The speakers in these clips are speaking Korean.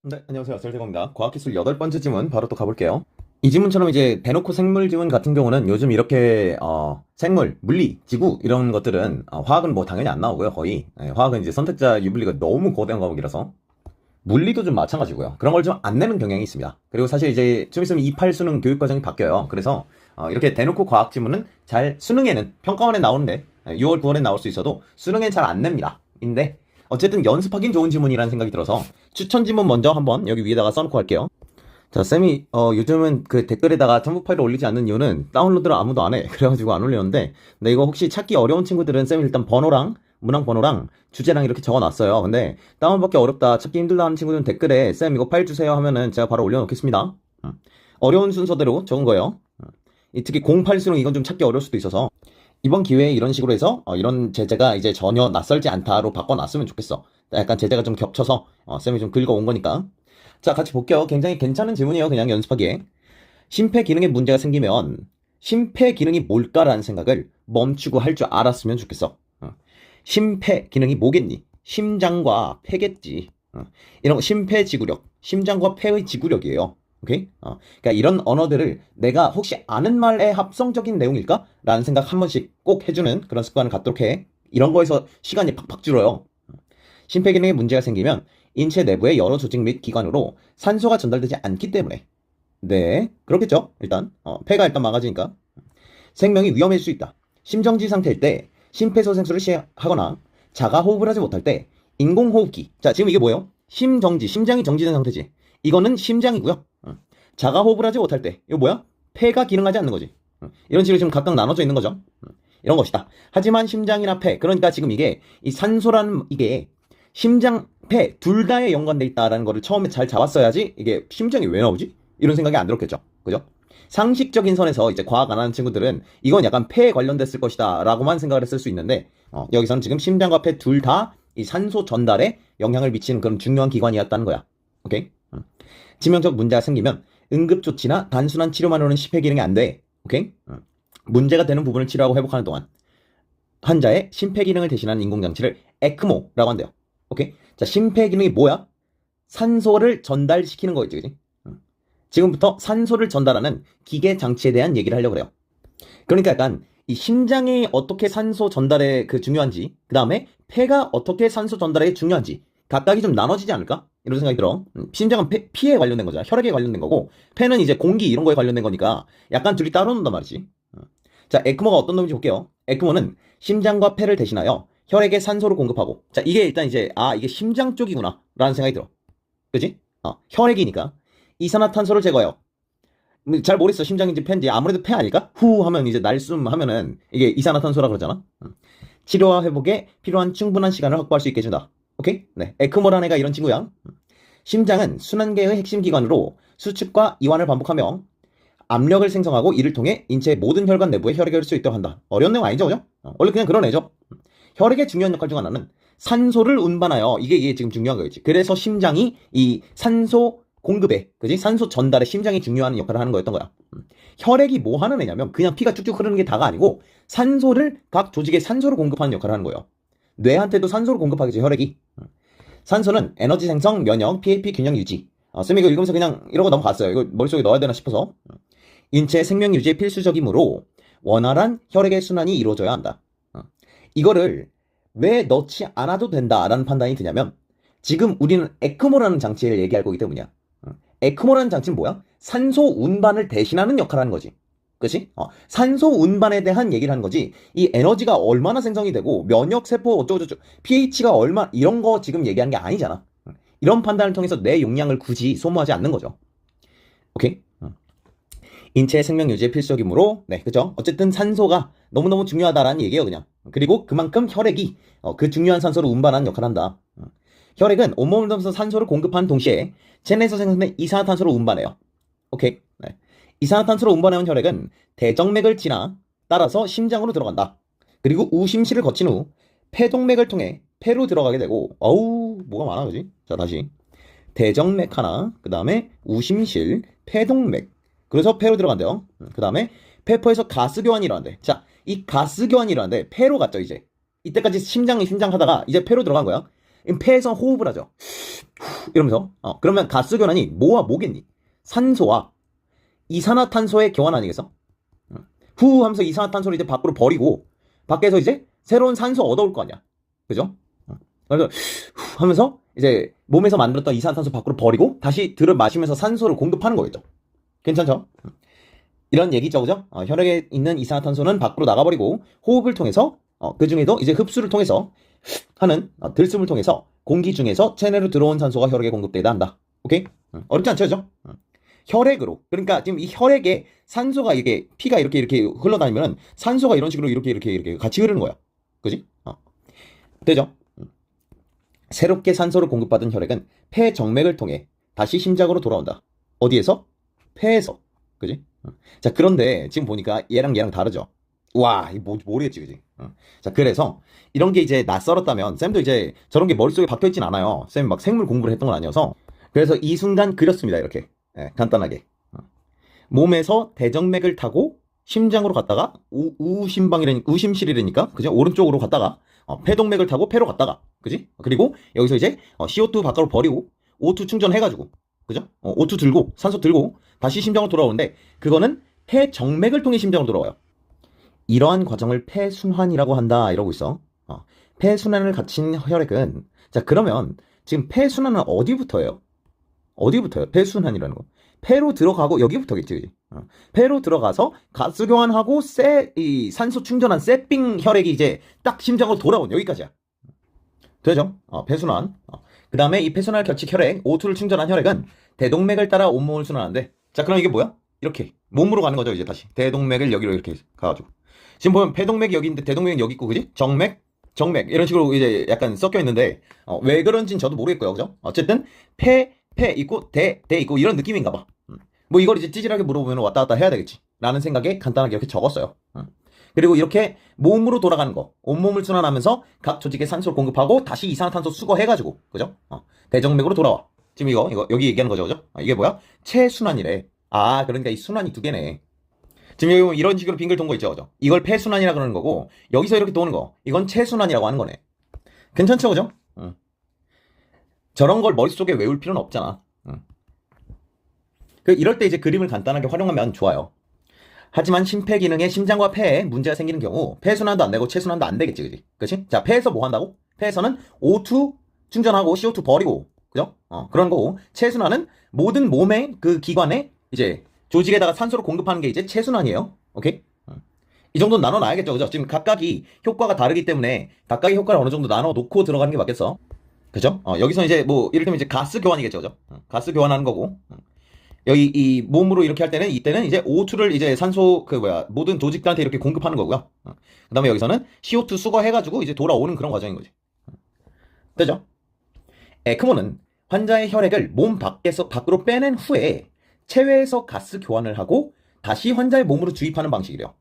네, 안녕하세요. 설대공입니다. 과학기술 8번째 지문 바로 또 가볼게요. 이 지문처럼 이제 대놓고 생물 지문 같은 경우는 요즘 이렇게 생물, 물리, 지구 이런 것들은 화학은 뭐 당연히 안 나오고요. 거의 화학은 이제 선택자 유불리가 너무 거대한 과목이라서 물리도 좀 마찬가지고요. 그런 걸 좀 안 내는 경향이 있습니다. 그리고 사실 이제 좀 있으면 28 수능 교육 과정이 바뀌어요. 그래서 이렇게 대놓고 과학 지문은 잘 수능에는 평가원에 나오는데 6월, 9월에 나올 수 있어도 수능엔 잘 안 냅니다. 인데 어쨌든 연습하긴 좋은 지문이라는 생각이 들어서 추천 지문 먼저 한번 여기 위에다가 써놓고 할게요. 자, 쌤이 요즘은 그 댓글에다가 첨부 파일을 올리지 않는 이유는 다운로드를 아무도 안 해. 그래가지고 안 올리는데, 근데 이거 혹시 찾기 어려운 친구들은 쌤이 일단 번호랑 문항 번호랑 주제랑 이렇게 적어놨어요. 근데 다운받기 어렵다, 찾기 힘들다 하는 친구들은 댓글에 쌤 이거 파일 주세요 하면은 제가 바로 올려놓겠습니다. 어려운 순서대로 적은 거예요. 특히 08수는 이건 좀 찾기 어려울 수도 있어서 이번 기회에 이런 식으로 해서 이런 제재가 이제 전혀 낯설지 않다로 바꿔놨으면 좋겠어. 약간 제재가 좀 겹쳐서 쌤이 좀 긁어온 거니까. 자, 같이 볼게요. 굉장히 괜찮은 질문이에요. 그냥 연습하기에. 심폐기능에 문제가 생기면 심폐기능이 뭘까라는 생각을 멈추고 할 줄 알았으면 좋겠어. 심폐기능이 뭐겠니? 심장과 폐겠지. 이런 거 심폐지구력, 심장과 폐의 지구력이에요. 오케이? 그러니까 이런 언어들을 내가 혹시 아는 말의 합성적인 내용일까? 라는 생각 한 번씩 꼭 해주는 그런 습관을 갖도록 해. 이런 거에서 시간이 팍팍 줄어요. 심폐기능에 문제가 생기면 인체 내부의 여러 조직 및 기관으로 산소가 전달되지 않기 때문에 네, 그렇겠죠. 일단 폐가 일단 망가지니까 생명이 위험할 수 있다. 심정지 상태일 때 심폐소생술을 시행하거나 자가호흡을 하지 못할 때 인공호흡기. 자, 지금 이게 뭐예요? 심정지, 심장이 정지된 상태지. 이거는 심장이고요. 자가호흡을 하지 못할 때 이거 뭐야? 폐가 기능하지 않는 거지. 이런 식으로 지금 각각 나눠져 있는 거죠. 이런 것이다. 하지만 심장이나 폐, 그러니까 지금 이게 이 산소라는 이게 심장, 폐 둘 다에 연관돼 있다라는 거를 처음에 잘 잡았어야지 이게 심장이 왜 나오지? 이런 생각이 안 들었겠죠. 그죠? 상식적인 선에서 이제 과학 안 하는 친구들은 이건 약간 폐에 관련됐을 것이다 라고만 생각을 했을 수 있는데 여기서는 지금 심장과 폐 둘 다 이 산소 전달에 영향을 미치는 그런 중요한 기관이었다는 거야. 오케이? 치명적 문제가 생기면 응급조치나 단순한 치료만으로는 심폐기능이 안 돼. 오케이? 문제가 되는 부분을 치료하고 회복하는 동안 환자의 심폐기능을 대신하는 인공장치를 에크모라고 한대요. 오케이? 자, 심폐기능이 뭐야? 산소를 전달시키는 거겠지, 그지? 지금부터 산소를 전달하는 기계 장치에 대한 얘기를 하려고 그래요. 그러니까 약간 이 심장이 어떻게 산소 전달에 그 중요한지, 그 다음에 폐가 어떻게 산소 전달에 중요한지 각각이 좀 나눠지지 않을까? 이런 생각이 들어. 심장은 피에 관련된 거잖아. 혈액에 관련된 거고, 폐는 이제 공기 이런 거에 관련된 거니까 약간 둘이 따로 논단 말이지. 자, 에크모가 어떤 놈인지 볼게요. 에크모는 심장과 폐를 대신하여 혈액에 산소를 공급하고, 자, 이게 일단 이제 이게 심장 쪽이구나 라는 생각이 들어. 그지? 혈액이니까 이산화탄소를 제거해요. 잘 모르겠어. 심장인지 폐인지. 아무래도 폐 아닐까? 후 하면 이제 날숨 하면은 이게 이산화탄소라 그러잖아. 치료와 회복에 필요한 충분한 시간을 확보할 수 있게 해준다. 오케이? 네. 에크모라는 애가 이런 친구야. 심장은 순환계의 핵심 기관으로 수축과 이완을 반복하며 압력을 생성하고 이를 통해 인체의 모든 혈관 내부에 혈액이 흐를 수 있도록 한다. 어려운 내용 아니죠, 그죠? 원래 그냥 그런 애죠. 혈액의 중요한 역할 중 하나는 산소를 운반하여 이게 지금 중요한 거겠지. 그래서 심장이 이 산소 공급에, 그지? 산소 전달에 심장이 중요한 역할을 하는 거였던 거야. 혈액이 뭐 하는 애냐면 그냥 피가 쭉쭉 흐르는 게 다가 아니고 산소를 각 조직에 산소를 공급하는 역할을 하는 거예요. 뇌한테도 산소를 공급하겠지, 혈액이. 산소는 에너지 생성, 면역, PAP 균형 유지. 쌤이 이거 읽으면서 그냥 이러고 넘어갔어요. 이거 머릿속에 넣어야 되나 싶어서. 인체 생명 유지에 필수적이므로 원활한 혈액의 순환이 이루어져야 한다. 이거를 왜 넣지 않아도 된다라는 판단이 드냐면 지금 우리는 에크모라는 장치를 얘기할 거기 때문이야. 에크모라는 장치는 뭐야? 산소 운반을 대신하는 역할을 하는 거지. 그치? 산소 운반에 대한 얘기를 하는 거지. 이 에너지가 얼마나 생성이 되고 면역 세포 어쩌고저쩌고 pH가 얼마 이런 거 지금 얘기하는 게 아니잖아. 이런 판단을 통해서 내 용량을 굳이 소모하지 않는 거죠. 오케이? 인체의 생명 유지에 필수적이므로 네, 그죠? 어쨌든 산소가 너무너무 중요하다라는 얘기예요, 그냥. 그리고 그만큼 혈액이 그 중요한 산소를 운반하는 역할을 한다. 혈액은 온몸을 돌면서 산소를 공급하는 동시에 체내에서 생성된 이산화탄소를 운반해요. 오케이. 네. 이산화탄소를 운반해온 혈액은 대정맥을 지나 따라서 심장으로 들어간다. 그리고 우심실을 거친 후 폐동맥을 통해 폐로 들어가게 되고 뭐가 많아, 그지? 자, 다시. 대정맥 하나, 그 다음에 우심실, 폐동맥. 그래서 폐로 들어간대요. 그 다음에 폐포에서 가스교환이 일어난대. 자, 이 가스교환이 일어난대. 폐로 갔죠, 이제. 이때까지 심장 하다가 이제 폐로 들어간 거야. 폐에서 호흡을 하죠. 이러면서. 그러면 가스 교환이 뭐와 뭐겠니? 산소와 이산화탄소의 교환 아니겠어? 후 하면서 이산화탄소를 이제 밖으로 버리고 밖에서 이제 새로운 산소 얻어올 거 아니야. 그죠? 그래서 후 하면서 이제 몸에서 만들었던 이산화탄소 밖으로 버리고 다시 들어 마시면서 산소를 공급하는 거겠죠. 괜찮죠? 이런 얘기죠, 그죠? 혈액에 있는 이산화탄소는 밖으로 나가버리고 호흡을 통해서 그 중에도 이제 흡수를 통해서 하는 들숨을 통해서 공기 중에서 체내로 들어온 산소가 혈액에 공급되다 한다. 오케이? 어렵지 않죠, 그죠? 혈액으로. 그러니까 지금 이 혈액에 산소가 이게 피가 이렇게 흘러다니면 산소가 이런 식으로 이렇게 같이 흐르는 거야. 그지? 되죠? 새롭게 산소를 공급받은 혈액은 폐 정맥을 통해 다시 심장으로 돌아온다. 어디에서? 폐에서. 그지? 자, 그런데 지금 보니까 얘랑 다르죠? 와, 이거 모르겠지, 그지? 자, 그래서 이런 게 이제 낯설었다면 쌤도 이제 저런 게 머릿속에 박혀있진 않아요. 쌤 막 생물 공부를 했던 건 아니어서. 그래서 이 순간 그렸습니다, 이렇게. 간단하게. 몸에서 대정맥을 타고 심장으로 갔다가 우심실이라니까, 그죠? 오른쪽으로 갔다가 폐동맥을 타고 폐로 갔다가, 그지? 그리고 여기서 이제 CO2 바깥으로 버리고 O2 충전해가지고, 그죠? O2 들고 산소 들고 다시 심장으로 돌아오는데 그거는 폐정맥을 통해 심장으로 돌아와요. 이러한 과정을 폐순환이라고 한다 이러고 있어. 폐순환을 거친 혈액은, 자, 그러면 지금 폐순환은 어디부터예요? 어디부터요? 폐순환이라는 거. 폐로 들어가고 여기부터겠지, 그지? 폐로 들어가서 가스 교환하고 이 산소 충전한 쇠빙 혈액이 이제 딱 심장으로 돌아온 여기까지야. 되죠? 폐순환. 그 다음에 이 폐순환을 거친 혈액, O2를 충전한 혈액은 대동맥을 따라 온몸을 순환하는데, 자, 그럼 이게 뭐야? 이렇게 몸으로 가는 거죠, 이제 다시. 대동맥을 여기로 이렇게 가가지고. 지금 보면 폐동맥이 여기 있는데 대동맥이 여기 있고, 그지? 정맥 이런 식으로 이제 약간 섞여 있는데 왜 그런지는 저도 모르겠고요, 그죠? 어쨌든 폐 있고 대 있고 이런 느낌인가 봐. 뭐 이걸 이제 찌질하게 물어보면 왔다 갔다 해야 되겠지 라는 생각에 간단하게 이렇게 적었어요. 그리고 이렇게 몸으로 돌아가는 거, 온몸을 순환하면서 각 조직에 산소를 공급하고 다시 이산화탄소 수거해가지고, 그죠? 대정맥으로 돌아와. 지금 이거 여기 얘기하는 거죠, 그죠? 이게 뭐야? 체순환이래. 그러니까 이 순환이 두 개네. 지금 여기 이런 식으로 빙글 돈 거 있죠, 그죠? 이걸 폐순환이라 그러는 거고, 여기서 이렇게 도는 거, 이건 체순환이라고 하는 거네. 괜찮죠, 그죠? 저런 걸 머릿속에 외울 필요는 없잖아. 이럴 때 이제 그림을 간단하게 활용하면 좋아요. 하지만 심폐기능에 심장과 폐에 문제가 생기는 경우 폐순환도 안 되고 체순환도 안 되겠지, 그지? 그치? 자, 폐에서 뭐 한다고? 폐에서는 O2 충전하고 CO2 버리고, 그죠? 그런 거고, 체순환은 모든 몸의 그 기관에 이제 조직에다가 산소를 공급하는 게 이제 체순환이에요. 오케이? 이 정도는 나눠놔야겠죠, 그죠? 지금 각각이 효과가 다르기 때문에 각각의 효과를 어느 정도 나눠 놓고 들어가는 게 맞겠어. 그죠? 여기서 이제 뭐 이를테면 이제 가스 교환이겠죠, 그죠? 가스 교환하는 거고. 여기 이 몸으로 이렇게 할 때는 이때는 이제 O2를 이제 산소 모든 조직들한테 이렇게 공급하는 거고요. 그다음에 여기서는 CO2 수거해가지고 이제 돌아오는 그런 과정인 거지. 되죠? 에크모는 환자의 혈액을 몸 밖으로 빼낸 후에 체외에서 가스 교환을 하고 다시 환자의 몸으로 주입하는 방식이래요.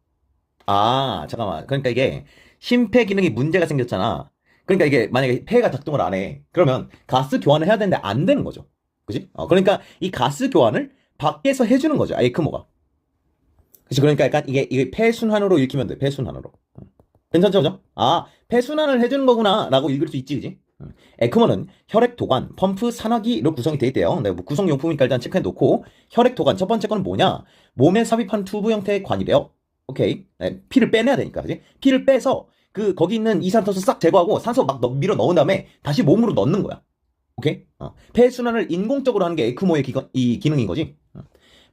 잠깐만. 그러니까 이게 심폐 기능이 문제가 생겼잖아. 그러니까 이게 만약에 폐가 작동을 안 해. 그러면 가스 교환을 해야 되는데 안 되는 거죠. 그지? 그러니까 이 가스 교환을 밖에서 해주는 거죠, 에크모가. 그치? 그러니까 약간 이게 폐순환으로 읽히면 돼, 폐순환으로. 괜찮죠, 그죠? 폐순환을 해주는 거구나, 라고 읽을 수 있지, 그지? 에크모는 혈액 도관, 펌프, 산화기로 구성이 돼 있대요. 내가 뭐 구성용품이니까 일단 체크해 놓고, 혈액 도관, 첫 번째 거는 뭐냐? 몸에 삽입한 튜브 형태의 관이래요. 오케이. 피를 빼내야 되니까, 그지? 피를 빼서, 거기 있는 이산탄소 싹 제거하고, 산소 막 밀어 넣은 다음에, 다시 몸으로 넣는 거야. 오케이? 폐순환을 인공적으로 하는 게 에크모의 이 기능인 거지.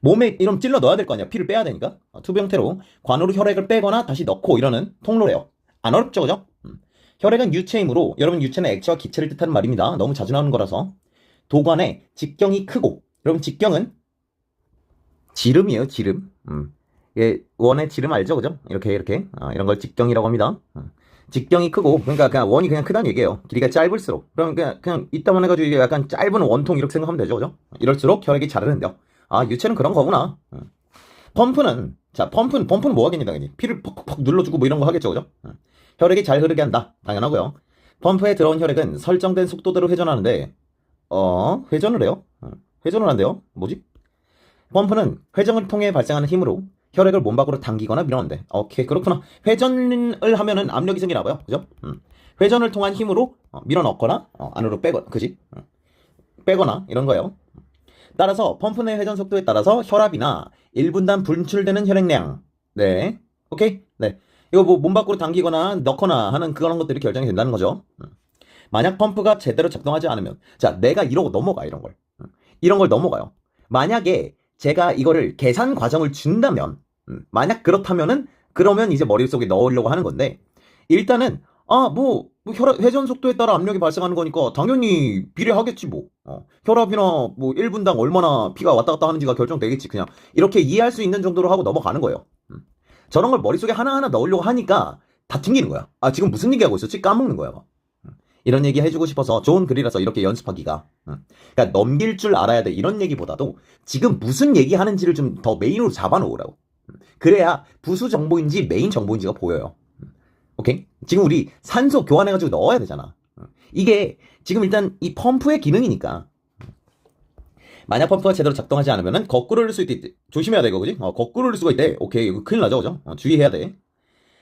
몸에 이런 찔러 넣어야 될 거 아니야. 피를 빼야 되니까. 튜브 형태로 관으로 혈액을 빼거나 다시 넣고 이러는 통로래요. 안 어렵죠, 그죠? 혈액은 유체이므로, 여러분 유체는 액체와 기체를 뜻하는 말입니다. 너무 자주 나오는 거라서. 도관의 직경이 크고, 여러분 직경은 지름이에요, 지름. 원의 지름 알죠, 그죠? 이렇게 이런 걸 직경이라고 합니다. 직경이 크고, 그러니까 그냥 원이 그냥 크다는 얘기예요. 길이가 짧을수록. 그럼 그냥 이따만 해가지고 이게 약간 짧은 원통 이렇게 생각하면 되죠, 그죠? 이럴수록 혈액이 잘 흐른대요. 유체는 그런 거구나. 펌프는 뭐 하겠니, 당연히. 피를 퍽퍽 눌러주고 뭐 이런 거 하겠죠, 그죠? 혈액이 잘 흐르게 한다. 당연하고요. 펌프에 들어온 혈액은 설정된 속도대로 회전하는데, 회전을 해요? 회전을 한대요? 뭐지? 펌프는 회전을 통해 발생하는 힘으로 혈액을 몸 밖으로 당기거나 밀어낸대. 오케이, 그렇구나. 회전을 하면은 압력이 생기나 봐요. 그죠? 회전을 통한 힘으로 밀어 넣거나 안으로 빼거나, 그지? 빼거나 이런 거예요. 따라서 펌프 내 회전 속도에 따라서 혈압이나 1분당 분출되는 혈액량, 네, 오케이, 네, 이거 뭐 몸 밖으로 당기거나 넣거나 하는 그런 것들이 결정이 된다는 거죠. 만약 펌프가 제대로 작동하지 않으면, 자, 내가 이러고 넘어가, 이런 걸. 이런 걸 넘어가요. 만약에 제가 이거를 계산 과정을 준다면, 만약 그렇다면은, 그러면 이제 머릿속에 넣으려고 하는 건데, 일단은, 혈압, 회전 속도에 따라 압력이 발생하는 거니까, 당연히 비례하겠지, 뭐. 혈압이나, 뭐, 1분당 얼마나 피가 왔다 갔다 하는지가 결정되겠지, 그냥. 이렇게 이해할 수 있는 정도로 하고 넘어가는 거예요. 저런 걸 머릿속에 하나하나 넣으려고 하니까, 다 튕기는 거야. 아, 지금 무슨 얘기하고 있었지? 까먹는 거야, 막. 이런 얘기 해주고 싶어서 좋은 글이라서 이렇게 연습하기가. 그러니까 넘길 줄 알아야 돼. 이런 얘기보다도 지금 무슨 얘기 하는지를 좀 더 메인으로 잡아놓으라고. 그래야 부수 정보인지 메인 정보인지가 보여요. 오케이? 지금 우리 산소 교환해가지고 넣어야 되잖아. 이게 지금 일단 이 펌프의 기능이니까. 만약 펌프가 제대로 작동하지 않으면은 거꾸로 흘릴 수 있대. 조심해야 돼, 이거, 그지? 거꾸로 흘릴 수가 있대. 오케이, 이거 큰일 나죠, 그죠? 주의해야 돼.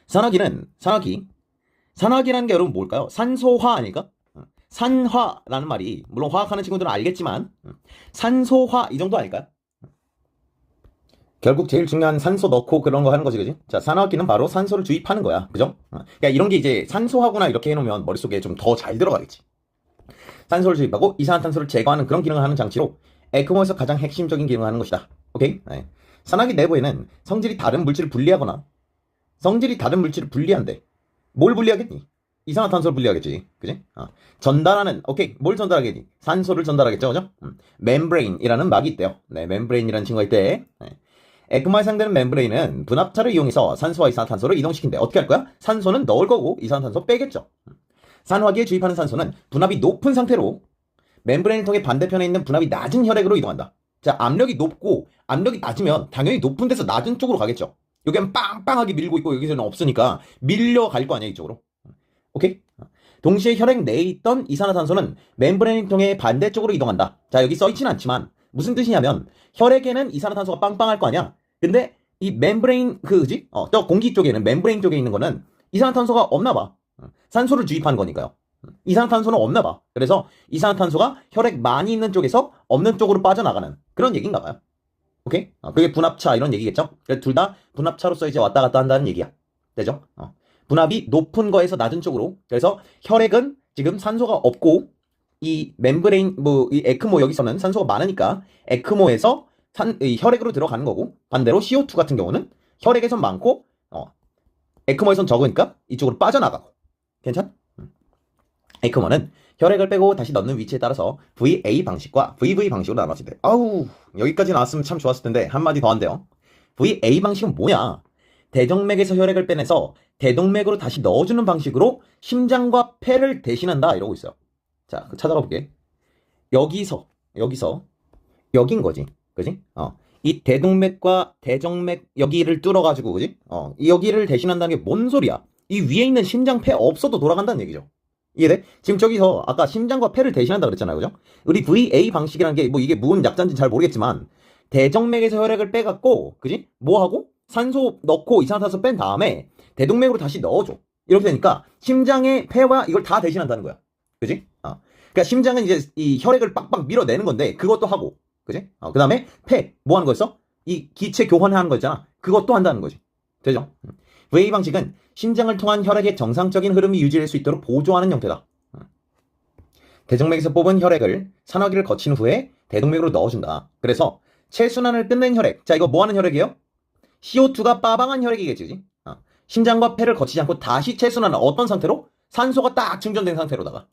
산화기라는 게 여러분 뭘까요? 산소화 아닐까? 산화라는 말이, 물론 화학하는 친구들은 알겠지만, 산소화 이 정도 아닐까요? 결국 제일 중요한 산소 넣고 그런 거 하는 거지, 그지? 자, 산화기는 바로 산소를 주입하는 거야, 그죠? 그러니까 이런 게 이제 산소하구나 이렇게 해놓으면 머릿속에 좀 더 잘 들어가겠지. 산소를 주입하고 이산화탄소를 제거하는 그런 기능을 하는 장치로 에크모에서 가장 핵심적인 기능을 하는 것이다. 오케이? 네. 산화기 내부에는 성질이 다른 물질을 분리한대. 뭘 분리하겠니? 이산화탄소를 분리하겠지. 그지? 전달하는, 오케이. 뭘 전달하겠니? 산소를 전달하겠죠. 그죠? 멤브레인이라는 막이 있대요. 네, 멤브레인이라는 친구가 있대. 네. 에크모에 사용되는 멤브레인은 분합차를 이용해서 산소와 이산화탄소를 이동시킨대. 어떻게 할 거야? 산소는 넣을 거고 이산화탄소 빼겠죠. 산화기에 주입하는 산소는 분압이 높은 상태로 멤브레인을 통해 반대편에 있는 분압이 낮은 혈액으로 이동한다. 자, 압력이 높고 압력이 낮으면 당연히 높은 데서 낮은 쪽으로 가겠죠. 여기는 빵빵하게 밀고 있고 여기서는 없으니까 밀려갈 거 아니야, 이쪽으로. 오케이? 동시에 혈액 내에 있던 이산화탄소는 멤브레인을 통해 반대쪽으로 이동한다. 자, 여기 써있진 않지만 무슨 뜻이냐면 혈액에는 이산화탄소가 빵빵할 거 아니야. 근데 이 멤브레인 저 공기 쪽에는 멤브레인 쪽에 있는 거는 이산화탄소가 없나 봐. 산소를 주입하는 거니까요. 이산화탄소는 없나 봐. 그래서 이산화탄소가 혈액 많이 있는 쪽에서 없는 쪽으로 빠져나가는 그런 얘기인가 봐요. 오케이? 그게 분합차 이런 얘기겠죠? 둘 다 분합차로서 이제 왔다 갔다 한다는 얘기야. 되죠? 분합이 높은 거에서 낮은 쪽으로. 그래서 혈액은 지금 산소가 없고 이 멤브레인 이 에크모 여기서는 산소가 많으니까 에크모에서 이 혈액으로 들어가는 거고, 반대로 CO2 같은 경우는 혈액에선 많고 에크모에선 적으니까 이쪽으로 빠져나가고. 괜찮? 에크모는 혈액을 빼고 다시 넣는 위치에 따라서 VA 방식과 VV 방식으로 나눠진대. 여기까지 나왔으면 참 좋았을 텐데 한마디 더 한대요. VA 방식은 뭐냐? 대정맥에서 혈액을 빼내서 대동맥으로 다시 넣어주는 방식으로 심장과 폐를 대신한다 이러고 있어요. 자, 찾아가 볼게. 여긴 거지, 그지? 이 대동맥과 대정맥 여기를 뚫어가지고, 그지? 여기를 대신한다는 게 뭔 소리야? 이 위에 있는 심장, 폐 없어도 돌아간다는 얘기죠. 이해돼? 지금 저기서 아까 심장과 폐를 대신한다 그랬잖아요, 그죠? 우리 VA 방식이라는 게 이게 무슨 약자인지 잘 모르겠지만 대정맥에서 혈액을 빼갖고, 그지? 뭐 하고? 산소 넣고 이산화탄소 뺀 다음에 대동맥으로 다시 넣어줘. 이렇게 되니까 심장의 폐와 이걸 다 대신한다는 거야. 그지? 그러니까 심장은 이제 이 혈액을 빡빡 밀어내는 건데 그것도 하고, 그지? 그 다음에 폐 뭐 하는 거였어? 이 기체 교환하는 거 있잖아. 그것도 한다는 거지. 되죠? VA 방식은 심장을 통한 혈액의 정상적인 흐름이 유지될 수 있도록 보조하는 형태다. 대정맥에서 뽑은 혈액을 산화기를 거친 후에 대동맥으로 넣어준다. 그래서 체순환을 끝낸 혈액. 자, 이거 뭐 하는 혈액이에요? CO2가 빠방한 혈액이겠지, 그지? 심장과 폐를 거치지 않고 다시 체순환은 어떤 상태로? 산소가 딱 충전된 상태로다가.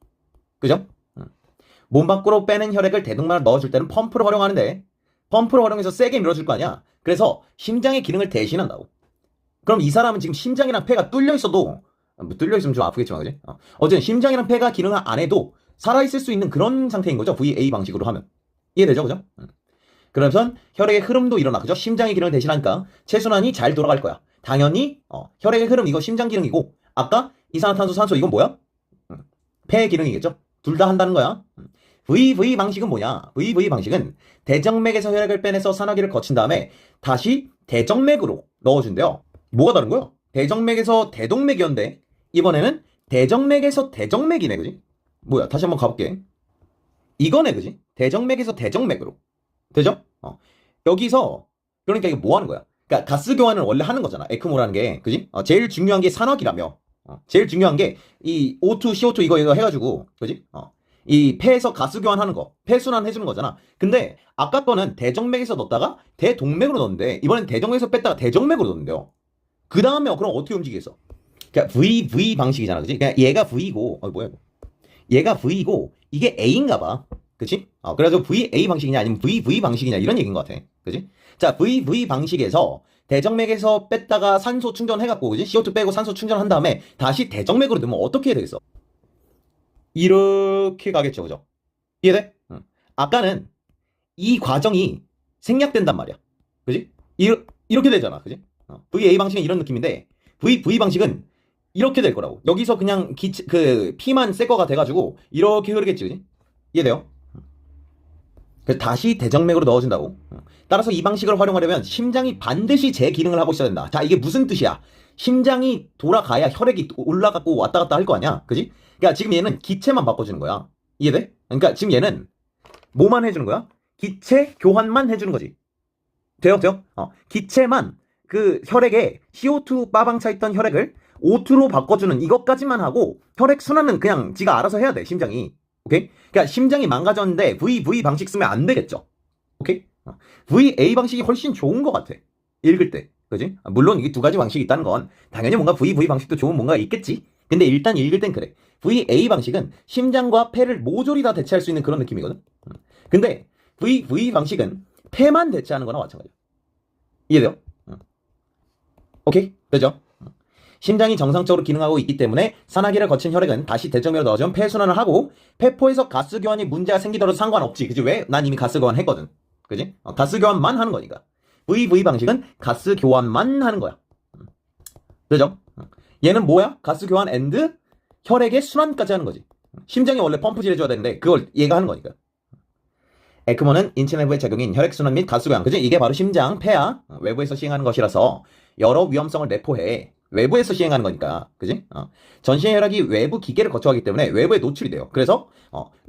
그죠? 몸 밖으로 빼낸 혈액을 대동맥으로 넣어줄 때는 펌프를 활용하는데, 펌프를 활용해서 세게 밀어줄 거 아니야? 그래서 심장의 기능을 대신한다고. 그럼 이 사람은 지금 심장이랑 폐가 뚫려 있어도, 뚫려 있으면 좀 아프겠지만, 그지? 어쨌든 심장이랑 폐가 기능을 안 해도 살아있을 수 있는 그런 상태인 거죠. VA 방식으로 하면. 이해되죠? 그죠? 그러면서 혈액의 흐름도 일어나. 그죠? 심장의 기능을 대신하니까 체순환이 잘 돌아갈 거야. 당연히, 혈액의 흐름, 이거 심장 기능이고, 아까 이산화탄소, 산소, 이건 뭐야? 폐의 기능이겠죠? 둘 다 한다는 거야. VV 방식은 뭐냐? VV 방식은 대정맥에서 혈액을 빼내서 산화기를 거친 다음에 다시 대정맥으로 넣어준대요. 뭐가 다른 거야? 대정맥에서 대동맥이었는데 이번에는 대정맥에서 대정맥이네, 그지? 뭐야, 다시 한번 가볼게. 이거네, 그지? 대정맥에서 대정맥으로. 되죠? 여기서, 그러니까 이게 뭐 하는 거야? 그러니까 가스 교환을 원래 하는 거잖아. 에크모라는 게, 그지? 제일 중요한 게 산화기라며. 제일 중요한 게, 이 O2, CO2 이거 해가지고, 그지? 이 폐에서 가스 교환하는 거, 폐 순환 해주는 거잖아. 근데 아까 거는 대정맥에서 넣었다가 대동맥으로 넣었는데, 이번엔 대정맥에서 뺐다가 대정맥으로 넣었는데요. 그 다음에 그럼 어떻게 움직이겠어? 그러니까 V 방식이잖아, 그지? 그냥 얘가 V고, 뭐야, 이거. 얘가 V고, 이게 A인가 봐. 그치? 그래서 VA 방식이냐, 아니면 VV 방식이냐, 이런 얘기인 것 같아. 그지? 자, VV 방식에서 대정맥에서 뺐다가 산소 충전해갖고, 그지? CO2 빼고 산소 충전한 다음에 다시 대정맥으로 넣으면 어떻게 해야 되겠어? 이렇게 가겠죠, 그죠? 이해돼? 응. 아까는 이 과정이 생략된단 말이야. 그지? 이렇게 되잖아, 그지? VA 방식은 이런 느낌인데, V 방식은 이렇게 될 거라고. 여기서 그냥 피만 새 거가 돼가지고, 이렇게 흐르겠지, 그지? 이해돼요? 그래서 다시 대정맥으로 넣어준다고. 따라서 이 방식을 활용하려면 심장이 반드시 재기능을 하고 있어야 된다. 자, 이게 무슨 뜻이야? 심장이 돌아가야 혈액이 올라가고 왔다 갔다 할 거 아니야? 그지? 그러니까 지금 얘는 기체만 바꿔주는 거야. 이해돼? 그러니까 지금 얘는 뭐만 해주는 거야? 기체 교환만 해주는 거지. 돼요? 기체만 그 혈액에 CO2 빠방 차 있던 혈액을 O2로 바꿔주는 이것까지만 하고 혈액 순환은 그냥 지가 알아서 해야 돼, 심장이. 오케이? 그러니까 심장이 망가졌는데 VV 방식 쓰면 안 되겠죠. 오케이? VA 방식이 훨씬 좋은 것 같아. 읽을 때. 그지? 물론 이게 두 가지 방식이 있다는 건 당연히 뭔가 VV 방식도 좋은 뭔가가 있겠지. 근데 일단 읽을 땐 그래. VA 방식은 심장과 폐를 모조리 다 대체할 수 있는 그런 느낌이거든. 근데 VV 방식은 폐만 대체하는 거나 마찬가지야. 이해돼요? 오케이? 되죠? 심장이 정상적으로 기능하고 있기 때문에 산화기를 거친 혈액은 다시 대정맥으로 넣어주면 폐순환을 하고 폐포에서 가스 교환이 문제가 생기더라도 상관없지. 그지? 왜? 난 이미 가스 교환 했거든. 그지? 가스 교환만 하는 거니까. VV 방식은 가스 교환만 하는 거야. 그죠? 얘는 뭐야? 가스 교환 앤드 혈액의 순환까지 하는 거지. 심장이 원래 펌프질 해줘야 되는데 그걸 얘가 하는 거니까. 에크모는 인체 내부의 작용인 혈액순환 및 가스 교환. 그지? 이게 바로 심장, 폐하, 외부에서 시행하는 것이라서 여러 위험성을 내포해. 외부에서 시행하는 거니까. 그지? 전신 혈액이 외부 기계를 거쳐가기 때문에 외부에 노출이 돼요. 그래서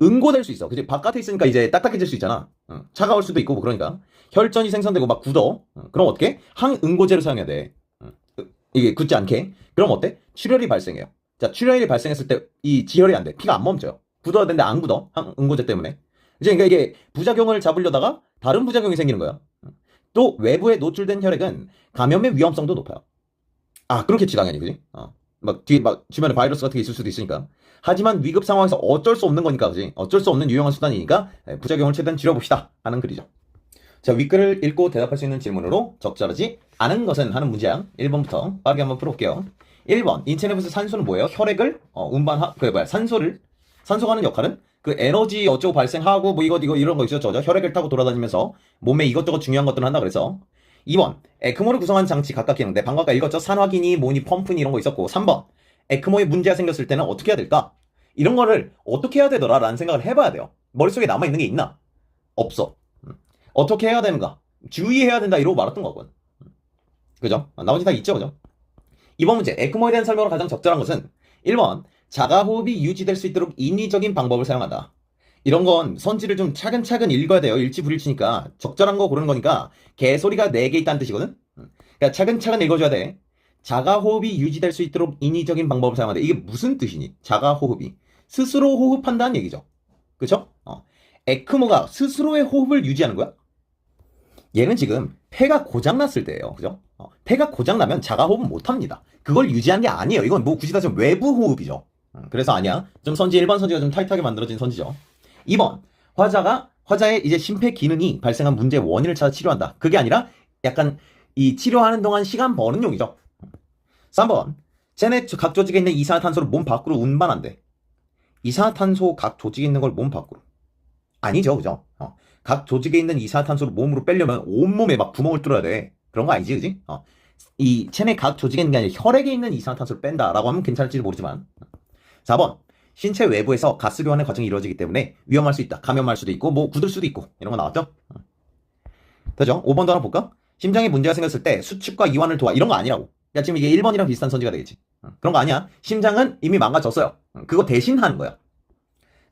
응고될 수 있어. 그지? 바깥에 있으니까 이제 딱딱해질 수 있잖아. 차가울 수도 있고 뭐 그러니까. 혈전이 생성되고 막 굳어. 그럼 어떻게? 항응고제를 사용해야 돼. 이게 굳지 않게. 그럼 어때? 출혈이 발생해요. 자, 출혈이 발생했을 때 이 지혈이 안 돼. 피가 안 멈춰요. 굳어야 되는데 안 굳어. 항응고제 때문에. 이제 그러니까 이게 부작용을 잡으려다가 다른 부작용이 생기는 거야. 또 외부에 노출된 혈액은 감염의 위험성도 높아요. 그렇겠지 당연히, 그지? 막 뒤에 막 주변에 바이러스 같은 게 있을 수도 있으니까. 하지만 위급 상황에서 어쩔 수 없는 거니까, 그지? 어쩔 수 없는 유용한 수단이니까 부작용을 최대한 줄여봅시다 하는 글이죠. 자, 윗글을 읽고 대답할 수 있는 질문으로 적절하지 않은 것은 하는 문장 1번부터 빠르게 한번 풀어볼게요. 1번, 인체 내부에서 산소는 뭐예요? 혈액을 산소가 하는 역할은 그 에너지 어쩌고 발생하고 뭐 이거 이런 거 있죠. 혈액을 타고 돌아다니면서 몸에 이것저것 중요한 것들을 한다 그래서. 2번, 에크모를 구성한 장치 각각 기능인데 방금 아까 읽었죠? 산화기니 뭐니 펌프니 이런 거 있었고. 3번, 에크모에 문제가 생겼을 때는 어떻게 해야 될까? 이런 거를 어떻게 해야 되더라 라는 생각을 해봐야 돼요. 머릿속에 남아있는 게 있나? 없어. 어떻게 해야 되는가? 주의해야 된다 이러고 말았던 거거든. 그죠? 나머지 다 있죠, 그죠? 이번 문제, 에크모에 대한 설명으로 가장 적절한 것은 1번, 자가호흡이 유지될 수 있도록 인위적인 방법을 사용한다. 이런 건 선지를 좀 차근차근 읽어야 돼요. 일치불일치니까. 적절한 거 고르는 거니까 개소리가 4개 있다는 뜻이거든. 그러니까 차근차근 읽어줘야 돼. 자가호흡이 유지될 수 있도록 인위적인 방법을 사용한다. 이게 무슨 뜻이니? 자가호흡이. 스스로 호흡한다는 얘기죠. 그쵸? 에크모가 스스로의 호흡을 유지하는 거야? 얘는 지금 폐가 고장났을 때예요. 그죠? 폐가 고장나면 자가호흡은 못합니다. 그걸 유지하는 게 아니에요. 이건 뭐 굳이 따지면 외부 호흡이죠. 그래서 아니야. 좀 선지 1번 선지가 좀 타이트하게 만들어진 선지죠. 2번, 화자의 이제 심폐 기능이 발생한 문제의 원인을 찾아 치료한다. 그게 아니라 약간 이 치료하는 동안 시간 버는 용이죠. 3번, 체내 각 조직에 있는 이산화탄소를 몸 밖으로 운반한대. 이산화탄소 각 조직에 있는 걸 몸 밖으로. 아니죠, 그죠? 각 조직에 있는 이산화탄소를 몸으로 빼려면 온몸에 막 구멍을 뚫어야 돼. 그런 거 아니지, 그지? 이 체내 각 조직에 있는 게 아니라 혈액에 있는 이산화탄소를 뺀다라고 하면 괜찮을지도 모르지만. 4번, 신체 외부에서 가스 교환의 과정이 이루어지기 때문에 위험할 수 있다. 감염할 수도 있고 뭐 굳을 수도 있고 이런 거 나왔죠? 되죠? 5번도 하나 볼까? 심장에 문제가 생겼을 때 수축과 이완을 도와. 이런 거 아니라고. 그러니까 지금 이게 1번이랑 비슷한 선지가 되겠지. 그런 거 아니야. 심장은 이미 망가졌어요. 그거 대신 하는 거야.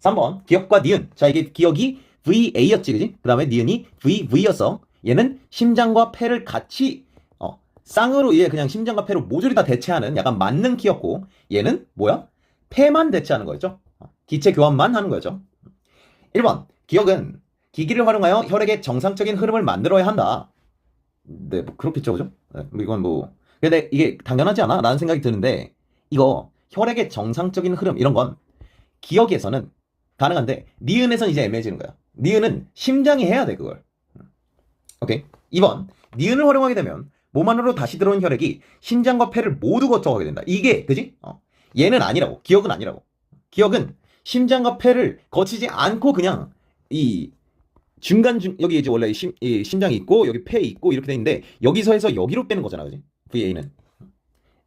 3번 기억과 니은. 자, 이게 기억이 VA였지, 그지? 그 다음에 니은이 VV였어. 얘는 심장과 폐를 같이 쌍으로 얘 그냥 심장과 폐로 모조리 다 대체하는 약간 만능 기였고, 얘는 뭐야? 폐만 대체하는 거였죠. 기체 교환만 하는 거였죠. 1번 기억은 기기를 활용하여 혈액의 정상적인 흐름을 만들어야 한다. 네, 뭐 그렇겠죠, 그죠? 네, 이건 뭐 근데 이게 당연하지 않아? 라는 생각이 드는데, 이거 혈액의 정상적인 흐름 이런 건 기억에서는 가능한데 니은에선 이제 애매해지는 거야. 니은은 심장이 해야 돼, 그걸. 오케이. 2번 니은을 활용하게 되면 몸 안으로 다시 들어온 혈액이 심장과 폐를 모두 거쳐가게 된다. 이게 그지? 얘는 아니라고. 기억은 아니라고. 기억은 심장과 폐를 거치지 않고 그냥 이 여기 이제 원래 이 심장이 있고 여기 폐 있고 이렇게 돼 있는데, 여기서 해서 여기로 빼는 거잖아, 그지? VA는.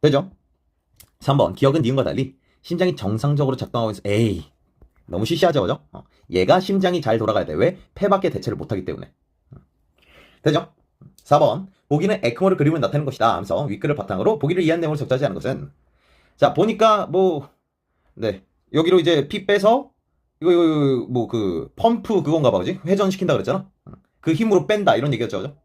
되죠? 3번 기억은 니은과 달리 심장이 정상적으로 작동하고 있어. 에이, 너무 시시하죠, 그죠? 얘가 심장이 잘 돌아가야 돼. 왜? 폐밖에 대체를 못하기 때문에. 되죠? 4번 보기는 에크모를 그림을 나타내는 것이다 하면서 윗글을 바탕으로 보기를 이해한 내용을 적자하지 않은 것은, 자 보니까 뭐 네, 여기로 이제 피 빼서 이거 뭐 그 펌프 그건가 봐, 그지? 회전시킨다 그랬잖아. 그 힘으로 뺀다 이런 얘기였죠, 그죠?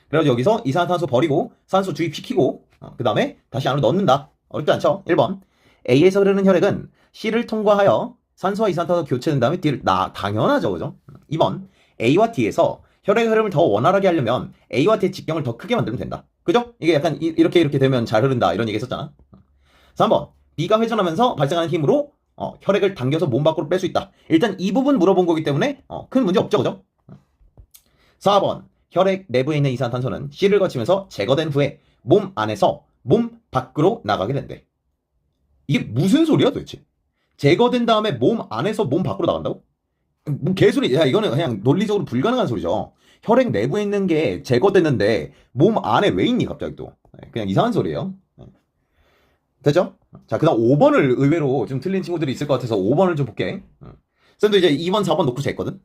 그래가지고 여기서 이산화탄소 버리고 산소 주입시키고 그 다음에 다시 안으로 넣는다. 어렵지 않죠? 1번 A에서 흐르는 혈액은 C를 통과하여 산소와 이산화탄소 교체된 다음에 D를 당연하죠, 그죠? 2번 A와 D에서 혈액의 흐름을 더 원활하게 하려면 A와 D의 직경을 더 크게 만들면 된다. 그죠? 이게 약간 이렇게 되면 잘 흐른다 이런 얘기 했었잖아. 3번 B가 회전하면서 발생하는 힘으로 혈액을 당겨서 몸 밖으로 뺄 수 있다. 일단 이 부분 물어본 거기 때문에 큰 문제 없죠, 그죠? 4번 혈액 내부에 있는 이산화탄소는 C를 거치면서 제거된 후에 몸 안에서 몸 밖으로 나가게 된대. 이게 무슨 소리야 도대체? 제거된 다음에 몸 안에서 몸 밖으로 나간다고? 뭐 개소리. 야, 이거는 그냥 논리적으로 불가능한 소리죠. 혈액 내부에 있는 게 제거됐는데 몸 안에 왜 있니 갑자기 또. 그냥 이상한 소리예요. 됐죠? 자, 그 다음 5번을 의외로 좀 틀린 친구들이 있을 것 같아서 5번을 좀 볼게. 쌤도 이제 2번, 4번 놓고 쟀거든?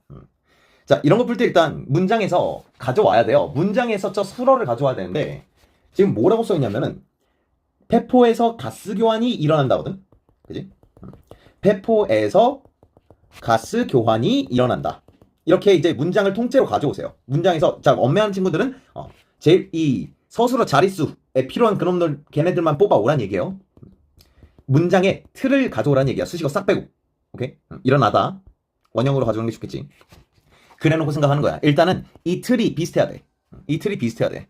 자, 이런 거 풀 때 일단 문장에서 가져와야 돼요. 문장에서 저 수러를 가져와야 되는데, 지금 뭐라고 써있냐면은 폐포에서 가스 교환이 일어난다거든? 그지? 폐포에서 가스 교환이 일어난다. 이렇게 이제 문장을 통째로 가져오세요. 문장에서, 자, 엄매한 친구들은 제일 이 서술어 자릿수에 필요한 그놈들 걔네들만 뽑아오란 얘기예요. 문장의 틀을 가져오란 얘기야. 수식어 싹 빼고. 오케이? 일어나다. 원형으로 가져오는 게 좋겠지. 그래놓고 생각하는 거야. 일단은 이 틀이 비슷해야 돼. 이 틀이 비슷해야 돼.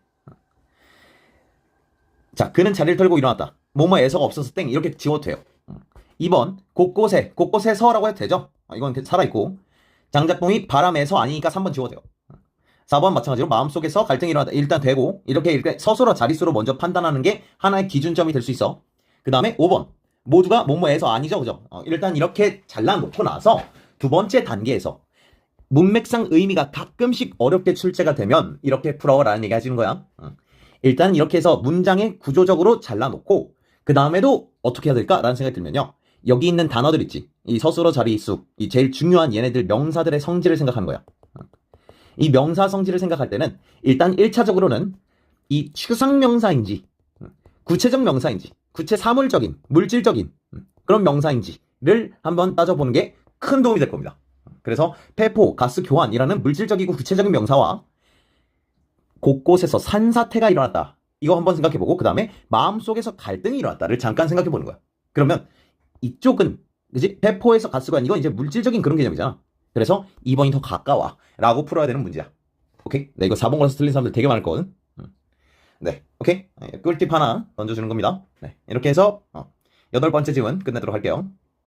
자, 그는 자리를 털고 일어났다. 뭐뭐에서가 없어서 땡 이렇게 지워도 돼요. 2번 곳곳에서라고 해도 되죠. 이건 살아있고. 장작봉이 바람에서 아니니까 3번 지워도 돼요. 4번 마찬가지로 마음속에서 갈등이 일어났다. 일단 되고 이렇게 서술어 자릿수로 먼저 판단하는 게 하나의 기준점이 될 수 있어. 그 다음에 5번 모두가 뭐뭐에서 아니죠, 그죠? 일단 이렇게 잘라놓고 나서 두 번째 단계에서 문맥상 의미가 가끔씩 어렵게 출제가 되면 이렇게 풀어라는 얘기 하시는 거야. 일단 이렇게 해서 문장에 구조적으로 잘라놓고 그 다음에도 어떻게 해야 될까라는 생각이 들면요. 여기 있는 단어들 있지. 이 서술어 자리수, 이 제일 중요한 얘네들 명사들의 성질을 생각하는 거야. 이 명사 성질을 생각할 때는 일단 1차적으로는 이 추상명사인지 구체적 명사인지 구체 사물적인 물질적인 그런 명사인지를 한번 따져보는 게 큰 도움이 될 겁니다. 그래서 폐포, 가스 교환이라는 물질적이고 구체적인 명사와 곳곳에서 산사태가 일어났다. 이거 한번 생각해보고 그 다음에 마음속에서 갈등이 일어났다를 잠깐 생각해보는 거야. 그러면 이쪽은 그지? 폐포에서 가스 교환 이건 이제 물질적인 그런 개념이잖아. 그래서 2번이 더 가까워 라고 풀어야 되는 문제야. 오케이? 네, 이거 4번 걸어서 틀린 사람들 되게 많을 거거든. 네, 오케이? 꿀팁 하나 던져주는 겁니다. 네, 이렇게 해서 8번째 질문 끝내도록 할게요.